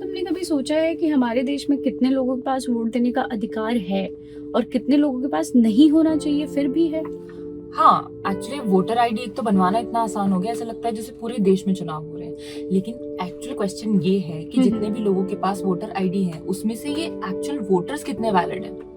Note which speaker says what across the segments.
Speaker 1: तुमने कभी सोचा है कि हमारे देश में कितने लोगों के पास वोट देने का अधिकार है और कितने लोगों के पास नहीं होना चाहिए फिर भी है?
Speaker 2: हाँ, एक्चुअली वोटर आईडी एक तो बनवाना इतना आसान हो गया, ऐसा लगता है जैसे पूरे देश में चुनाव हो रहे हैं। लेकिन एक्चुअल क्वेश्चन ये है कि जितने भी लोगों के पास वोटर आईडी है उसमें से ये एक्चुअल वोटर्स कितने वैलिड हैं।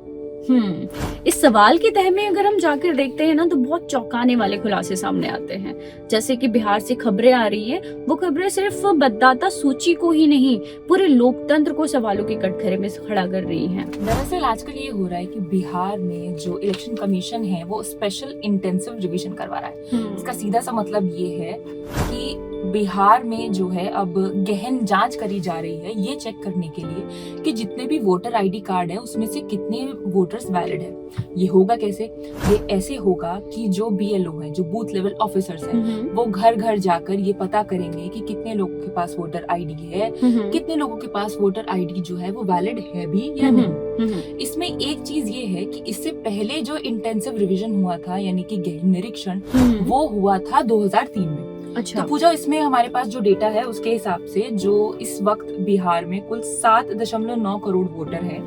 Speaker 1: इस सवाल की तह में अगर हम जाकर देखते हैं ना तो बहुत चौंकाने वाले खुलासे सामने आते हैं। जैसे कि बिहार से खबरें आ रही हैं, वो खबरें सिर्फ मतदाता सूची को ही नहीं पूरे लोकतंत्र को सवालों के कटघरे में खड़ा कर रही हैं।
Speaker 2: दरअसल आजकल ये हो रहा है कि बिहार में जो इलेक्शन कमीशन है वो स्पेशल इंटेंसिव रिवीजन करवा रहा है। इसका सीधा सा मतलब ये है कि बिहार में जो है अब गहन जांच करी जा रही है ये चेक करने के लिए कि जितने भी वोटर आईडी कार्ड है उसमें से कितने वोटर्स वैलिड है। ये होगा कैसे? ये ऐसे होगा कि जो BLO है, जो बूथ लेवल ऑफिसर्स हैं, वो घर घर जाकर ये पता करेंगे कि कितने लोगों के पास वोटर आईडी है, कितने लोगों के पास वोटर आईडी जो है वो वैलिड है भी या नहीं। इसमें एक चीज ये है कि इससे पहले जो इंटेंसिव रिवीजन हुआ था यानी कि गहन निरीक्षण, वो हुआ था 2003 में।
Speaker 1: अच्छा।
Speaker 2: तो पूजा, इसमें हमारे पास जो डेटा है उसके हिसाब से जो इस वक्त बिहार में कुल 7.9 करोड़ वोटर है,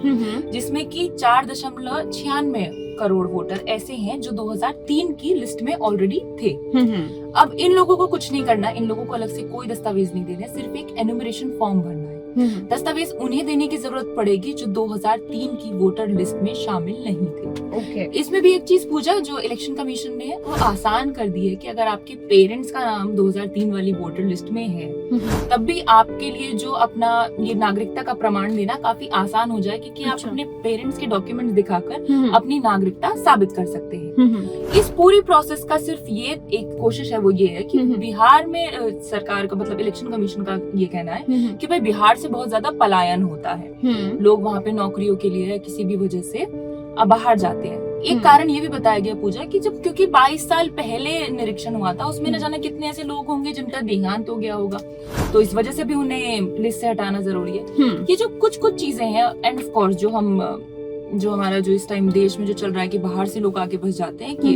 Speaker 2: जिसमें कि 4.96 करोड़ वोटर ऐसे हैं जो 2003 की लिस्ट में ऑलरेडी थे। अब इन लोगों को कुछ नहीं करना, इन लोगों को अलग से कोई दस्तावेज नहीं देना, सिर्फ एक एनुमरेशन फॉर्म भरना है। दस्तावेज उन्हें देने की जरूरत पड़ेगी जो 2003 की वोटर लिस्ट में शामिल नहीं थे। इसमें भी एक चीज पूछा जो इलेक्शन कमीशन ने वो आसान कर दी है कि अगर आपके पेरेंट्स का नाम 2003 वाली वोटर लिस्ट में है तब भी आपके लिए जो अपना ये नागरिकता का प्रमाण देना काफी आसान हो जाए, क्योंकि आप अपने पेरेंट्स के डॉक्यूमेंट दिखाकर अपनी नागरिकता साबित कर सकते हैं। इस पूरी प्रोसेस का सिर्फ ये एक कोशिश है, वो ये है कि बिहार में सरकार का मतलब इलेक्शन कमीशन का ये कहना है कि भाई बिहार से बहुत ज्यादा पलायन होता है, लोग वहाँ पे नौकरियों के लिए किसी भी वजह से बाहर जाते हैं। एक कारण ये भी बताया गया पूजा कि जब क्योंकि 22 साल पहले निरीक्षण हुआ था उसमें न जाने कितने ऐसे लोग होंगे जिनका देहांत हो गया होगा, तो इस वजह से भी उन्हें लिस्ट से हटाना जरूरी है। ये जो कुछ चीजें हैं, एंड ऑफ कोर्स जो हमारा जो इस टाइम देश में जो चल रहा है कि बाहर से लोग आके बस जाते हैं, कि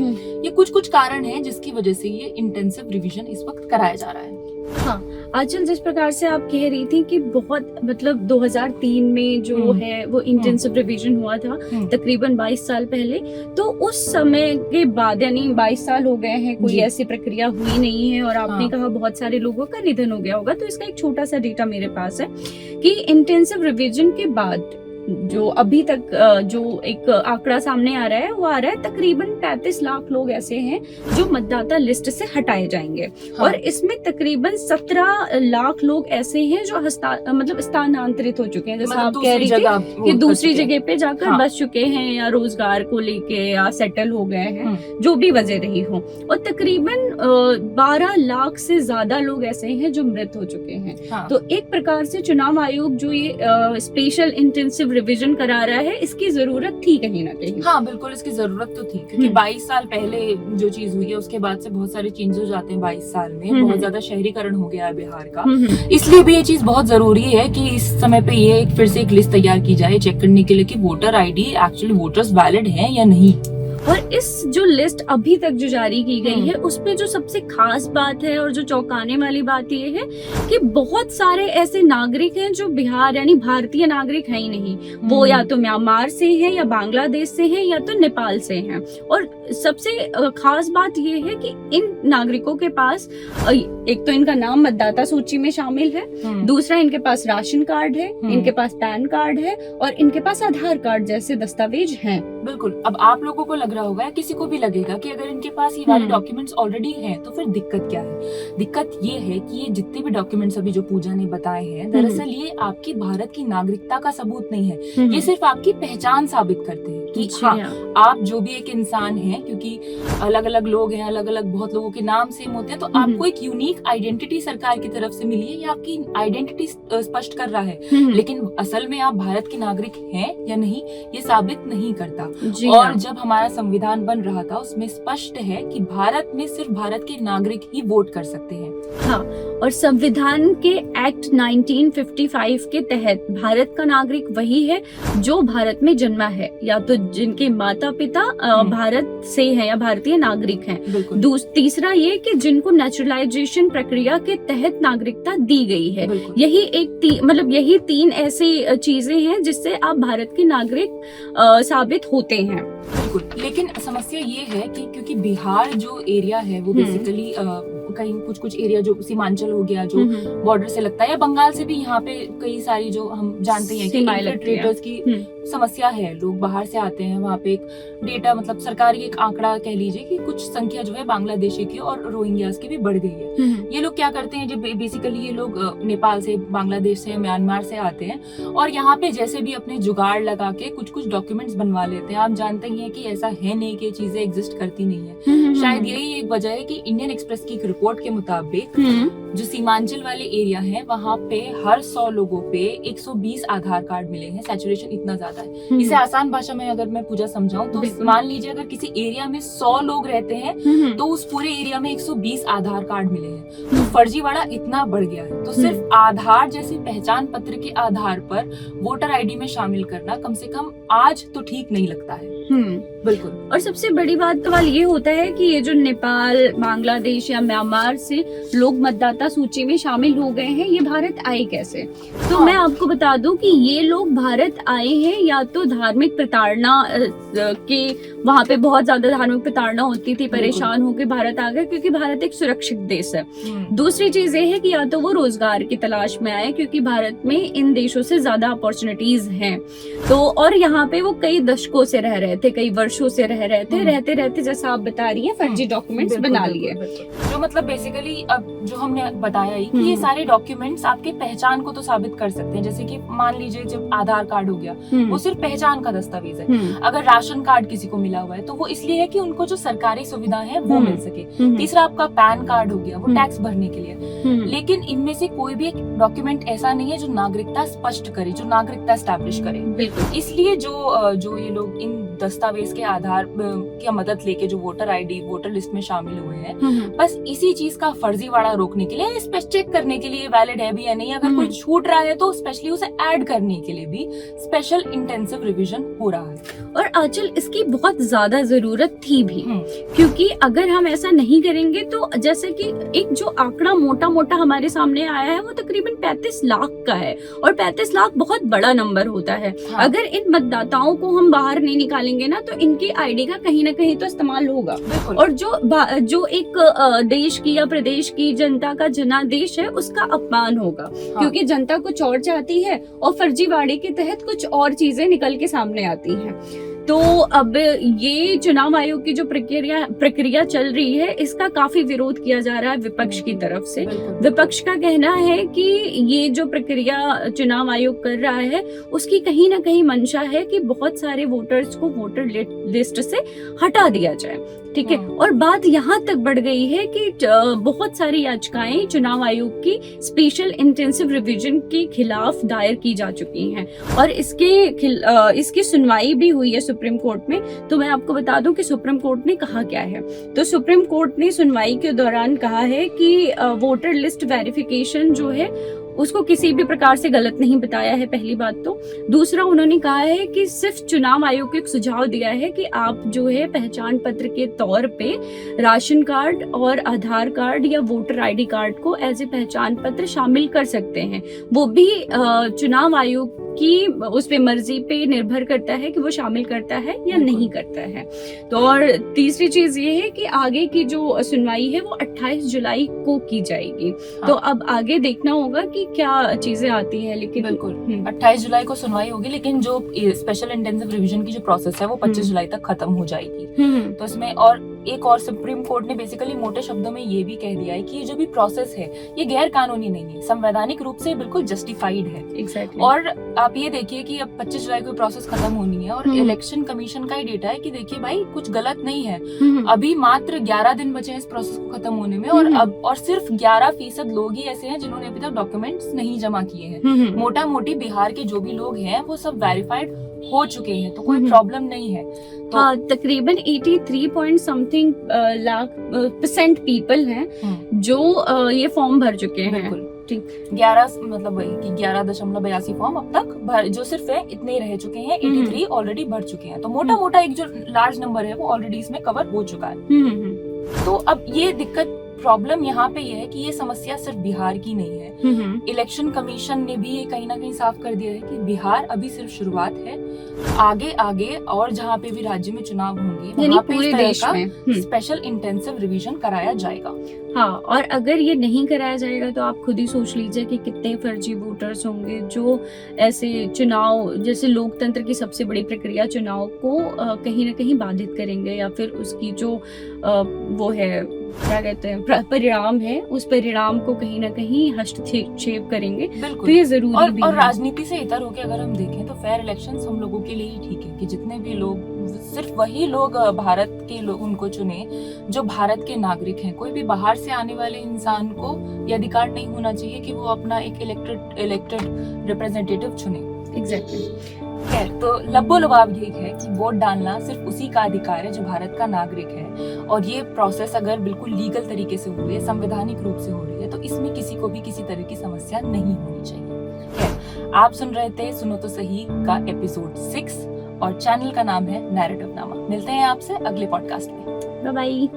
Speaker 2: ये कुछ कारण है जिसकी वजह से ये इंटेंसिव रिवीजन इस वक्त कराया जा रहा है।
Speaker 1: हाँ, आंचल, जिस प्रकार से आप कह रही थी कि बहुत मतलब 2003 में जो है वो इंटेंसिव रिवीजन हुआ था तकरीबन 22 साल पहले, तो उस समय के बाद यानी 22 साल हो गए हैं, कोई ऐसी प्रक्रिया हुई नहीं है और आपने कहा बहुत सारे लोगों का निधन हो गया होगा। तो इसका एक छोटा सा डेटा मेरे पास है कि इंटेंसिव रिवीजन के बाद जो अभी तक जो एक आंकड़ा सामने आ रहा है वो आ रहा है तकरीबन 35 लाख लोग ऐसे हैं जो मतदाता लिस्ट से हटाए जाएंगे। और इसमें तकरीबन 17 लाख लोग ऐसे हैं जो मतलब स्थानांतरित हो चुके हैं, जैसे आप कह रही थी कि दूसरी जगह पे जाकर बस चुके हैं या रोजगार को लेके या सेटल हो गए हैं, जो भी वजह रही हो। और तकरीबन 12 लाख से ज्यादा लोग ऐसे हैं जो मृत हो चुके हैं। तो एक प्रकार से चुनाव आयोग जो ये स्पेशल इंटेंसिव रिवीजन करा रहा है, इसकी जरूरत थी कहीं ना कहीं।
Speaker 2: हाँ बिल्कुल, इसकी जरूरत तो थी, क्योंकि 22 साल पहले जो चीज हुई है उसके बाद से बहुत सारे चेंज हो जाते हैं। 22 साल में बहुत ज्यादा शहरीकरण हो गया है बिहार का, इसलिए भी ये चीज बहुत जरूरी है कि इस समय पे ये फिर से एक लिस्ट तैयार की जाए चेक करने के लिए कि voter ID actually voters valid हैं या नहीं।
Speaker 1: और इस जो लिस्ट अभी तक जो जारी की गई है उसपे जो सबसे खास बात है और जो चौंकाने वाली बात ये है कि बहुत सारे ऐसे नागरिक हैं जो बिहार यानी भारतीय नागरिक है ही नहीं, वो या तो म्यांमार से हैं या बांग्लादेश से हैं या तो नेपाल से हैं। और सबसे खास बात ये है कि इन नागरिकों के पास एक तो इनका नाम मतदाता सूची में शामिल है, दूसरा इनके पास राशन कार्ड है, इनके पास पैन कार्ड है और इनके पास आधार कार्ड जैसे दस्तावेज हैं।
Speaker 2: बिल्कुल। अब आप लोगों को लग रहा होगा या किसी को भी लगेगा कि अगर इनके पास ये वाले डॉक्यूमेंट्स ऑलरेडी हैं तो फिर दिक्कत क्या है? दिक्कत ये है कि ये जितने भी डॉक्यूमेंट्स अभी जो पूजा ने बताए हैं, दरअसल ये आपकी भारत की नागरिकता का सबूत नहीं है, ये सिर्फ आपकी पहचान साबित करते हैं कि हाँ, आप जो भी एक इंसान हैं, क्योंकि अलग अलग लोग हैं, अलग अलग बहुत लोगों के नाम सेम होते हैं, तो आपको एक यूनिक आइडेंटिटी सरकार की तरफ से मिली है, ये आपकी आइडेंटिटी स्पष्ट कर रहा है, लेकिन असल में आप भारत के नागरिक हैं या नहीं ये साबित नहीं करता। और जब हमारा संविधान बन रहा था उसमें स्पष्ट है कि भारत में सिर्फ भारत के नागरिक ही वोट कर सकते हैं।
Speaker 1: हाँ, और संविधान के एक्ट 1955 के तहत भारत का नागरिक वही है जो भारत में जन्मा है, या तो जिनके माता पिता भारत से हैं या भारतीय नागरिक हैं।
Speaker 2: बिल्कुल।
Speaker 1: तीसरा ये कि जिनको नेचुरलाइजेशन प्रक्रिया के तहत नागरिकता दी गई है। यही यही 3 ऐसी चीजें हैं जिससे आप भारत के नागरिक साबित होते हैं।
Speaker 2: बिल्कुल। लेकिन समस्या ये है कि क्योंकि बिहार जो एरिया है वो बेसिकली कहीं कुछ एरिया जो सीमांचल हो गया जो बॉर्डर से लगता है, या बंगाल से भी यहाँ पे कई सारी जो हम जानते हैं कि इन्फिल्ट्रेटर्स की समस्या है। लोग बाहर से आते हैं, वहाँ पे एक डेटा मतलब सरकारी एक आंकड़ा कह लीजिए कि कुछ संख्या जो है बांग्लादेशी की और रोहिंग्यास की भी बढ़ गई है। ये लोग क्या करते हैं, जब बेसिकली ये लोग नेपाल से, बांग्लादेश से, म्यांमार से आते हैं और यहाँ पे जैसे भी अपने जुगाड़ लगा के कुछ डॉक्यूमेंट्स बनवा लेते हैं। आप जानते ही हैं कि ऐसा है नहीं कि चीजें एग्जिस्ट करती नहीं है। शायद यही एक वजह है कि इंडियन एक्सप्रेस की एक रिपोर्ट के मुताबिक जो सीमांचल वाले एरिया है वहाँ पे हर 100 लोगों पे 120 आधार कार्ड मिले हैं। सैचुरेशन इतना ज्यादा है। इसे आसान भाषा में अगर मैं पूजा समझाऊं तो मान लीजिए अगर किसी एरिया में 100 लोग रहते हैं तो उस पूरे एरिया में 120 आधार कार्ड मिले हैं। तो फर्जीवाड़ा इतना बढ़ गया है। तो सिर्फ आधार जैसी पहचान पत्र के आधार पर वोटर आईडी में शामिल करना कम से कम आज तो ठीक नहीं लगता है। बिल्कुल।
Speaker 1: और सबसे बड़ी बात सवाल ये होता है कि ये जो नेपाल, बांग्लादेश या म्यांमार से लोग मतदाता सूची में शामिल हो गए हैं, ये भारत आए कैसे? तो मैं आपको बता दूं कि ये लोग भारत आए हैं या तो धार्मिक प्रताड़ना के, वहाँ पे बहुत ज्यादा धार्मिक प्रताड़ना होती थी, परेशान होकर भारत आ गए क्योंकि भारत एक सुरक्षित देश है। दूसरी चीज ये है कि या तो वो रोजगार की तलाश में आए क्योंकि भारत में इन देशों से ज्यादा अपॉर्चुनिटीज हैं। तो और यहाँ पे वो कई दशकों से रह रहे थे, कई वर्षों से रह रहे थे, रहते रहते जैसा आप बता रही हैं फर्जी डॉक्यूमेंट्स बना लिए।
Speaker 2: जो मतलब बेसिकली अब जो हमने बताया ही कि ये सारे डॉक्यूमेंट्स आपके पहचान को तो साबित कर सकते हैं। जैसे कि मान लीजिए जब आधार कार्ड हो गया वो सिर्फ पहचान का दस्तावेज है। अगर राशन कार्ड किसी को मिला हुआ है तो वो इसलिए है कि उनको जो सरकारी सुविधा है वो मिल सके। तीसरा आपका पैन कार्ड हो गया, वो टैक्स भरने के लिए। लेकिन इनमें से कोई भी एक डॉक्यूमेंट ऐसा नहीं है जो नागरिकता स्पष्ट करे, जो नागरिकता एस्टैब्लिश करे। इसलिए जो ये लोग इन दस्तावेज के आधार की मदद लेके जो वोटर आईडी, वोटर लिस्ट में शामिल हुए हैं, बस इसी चीज का फर्जीवाड़ा रोकने के लिए, चेक करने के लिए वैलिड है भी या नहीं, अगर कोई छूट रहा है तो स्पेशली उसे ऐड करने के लिए भी स्पेशल इंटेंसिव रिवीजन हो रहा है।
Speaker 1: और आंचल इसकी बहुत ज्यादा जरूरत थी भी, क्योंकि अगर हम ऐसा नहीं करेंगे तो जैसे कि एक जो आंकड़ा मोटा मोटा हमारे सामने आया है वो तकरीबन 35 लाख का है, और 35 लाख बहुत बड़ा नंबर होता है। अगर इन मतदाताओं को हम बाहर नहीं निकालेंगे ना तो इनकी आईडी का कहीं ना कहीं तो इस्तेमाल होगा, और जो एक देश की या प्रदेश की जनता का जनादेश है उसका अपमान होगा। क्योंकि जनता कुछ और चाहती है और फर्जीवाड़े के तहत कुछ और चीजें निकल के सामने आती हैं। तो अब ये चुनाव आयोग की जो प्रक्रिया चल रही है इसका काफी विरोध किया जा रहा है विपक्ष की तरफ से। विपक्ष का कहना है कि ये जो प्रक्रिया चुनाव आयोग कर रहा है उसकी कहीं ना कहीं मंशा है कि बहुत सारे वोटर्स को वोटर लिस्ट से हटा दिया जाए। ठीक है, और बात यहाँ तक बढ़ गई है कि बहुत सारी याचिकाएं चुनाव आयोग की स्पेशल इंटेंसिव रिवीजन के खिलाफ दायर की जा चुकी हैं, और इसकी सुनवाई भी हुई है सुप्रीम कोर्ट में। तो मैं आपको बता दूं कि सुप्रीम कोर्ट ने कहा क्या है। तो सुप्रीम कोर्ट ने सुनवाई के दौरान कहा है कि वोटर लिस्ट वेरिफिकेशन जो है उसको किसी भी प्रकार से गलत नहीं बताया है, पहली बात तो। दूसरा, उन्होंने कहा है कि सिर्फ चुनाव आयोग को एक सुझाव दिया है कि आप जो है पहचान पत्र के तौर पे राशन कार्ड और आधार कार्ड या वोटर आईडी कार्ड को एज ए पहचान पत्र शामिल कर सकते हैं। वो भी चुनाव आयोग की उस पे मर्जी पे निर्भर करता है कि वो शामिल करता है या नहीं करता है। तो और तीसरी चीज ये है कि आगे की जो सुनवाई है वो 28 जुलाई को की जाएगी। तो अब आगे देखना होगा कि क्या चीजें आती है। लेकिन
Speaker 2: बिल्कुल 28 जुलाई को सुनवाई होगी, लेकिन जो स्पेशल इंटेंसिव रिवीजन की जो प्रोसेस है वो 25 जुलाई तक खत्म हो जाएगी। तो इसमें और एक और सुप्रीम कोर्ट ने बेसिकली मोटे शब्दों में ये भी कह दिया है कि ये जो भी प्रोसेस है ये गैर कानूनी नहीं है, संवैधानिक रूप से बिल्कुल जस्टिफाइड है।
Speaker 1: Exactly.
Speaker 2: और आप ये देखिए कि अब 25 जुलाई को प्रोसेस खत्म होनी है, और इलेक्शन कमीशन का ही डेटा है कि देखिए भाई कुछ गलत नहीं है। अभी मात्र 11 दिन बचे हैं इस प्रोसेस को खत्म होने में, और सिर्फ 11% लोग ही ऐसे हैं जिन्होंने अभी तक डॉक्यूमेंट्स नहीं जमा किए हैं। मोटा मोटी बिहार के जो भी लोग हैं वो सब वेरीफाइड हो चुके हैं, तो कोई प्रॉब्लम नहीं है। तो
Speaker 1: हाँ, तकरीबन 83% लाख % पीपल हैं जो ये फॉर्म भर चुके हैं। ठीक।
Speaker 2: 11 मतलब वही कि 11.82 फॉर्म अब तक जो सिर्फ है इतने रह चुके हैं, 83 ऑलरेडी भर चुके हैं। तो मोटा मोटा एक जो लार्ज नंबर है वो ऑलरेडी इसमें कवर हो चुका है। तो अब ये दिक्कत प्रॉब्लम यहाँ पे ये है कि ये समस्या सिर्फ बिहार की नहीं है। इलेक्शन कमीशन ने भी ये कहीं ना कहीं साफ कर दिया है कि बिहार अभी सिर्फ शुरुआत है, आगे आगे और जहाँ पे भी राज्य में चुनाव होंगे वहाँ पे
Speaker 1: पूरे देश में
Speaker 2: स्पेशल इंटेंसिव रिवीजन कराया जाएगा।
Speaker 1: हाँ, और अगर ये नहीं कराया जाएगा तो आप खुद ही सोच लीजिए कि कितने फर्जी वोटर्स होंगे जो ऐसे चुनाव, जैसे लोकतंत्र की सबसे बड़ी प्रक्रिया चुनाव को कहीं ना कहीं बाधित करेंगे, या फिर उसकी जो वो है क्या कहते हैं परिणाम है, उस परिणाम को कहीं ना कहीं हस्तक्षेप करेंगे।
Speaker 2: बिल्कुल।
Speaker 1: तो ये जरूरी भी
Speaker 2: और
Speaker 1: है।
Speaker 2: राजनीति से इतर होके अगर हम देखें तो फेयर इलेक्शंस हम लोगों के लिए ही ठीक है कि जितने भी लोग, सिर्फ वही लोग भारत के लोग उनको चुने जो भारत के नागरिक हैं। कोई भी बाहर से आने वाले इंसान को ये अधिकार नहीं होना चाहिए कि वो अपना एक इलेक्टेड रिप्रेजेंटेटिव चुने।
Speaker 1: एग्जैक्टली।
Speaker 2: खैर, तो लब्बो-लुबाब यही है कि वोट डालना सिर्फ उसी का अधिकार है जो भारत का नागरिक है, और ये प्रोसेस अगर बिल्कुल लीगल तरीके से हो रही है, संवैधानिक रूप से हो रही है, तो इसमें किसी को भी किसी तरह की समस्या नहीं होनी चाहिए। खैर, आप सुन रहे थे सुनो तो सही का एपिसोड 6 और चैनल का नाम है नैरेटिव नामा। मिलते हैं आपसे अगले पॉडकास्ट में।
Speaker 1: Bye bye.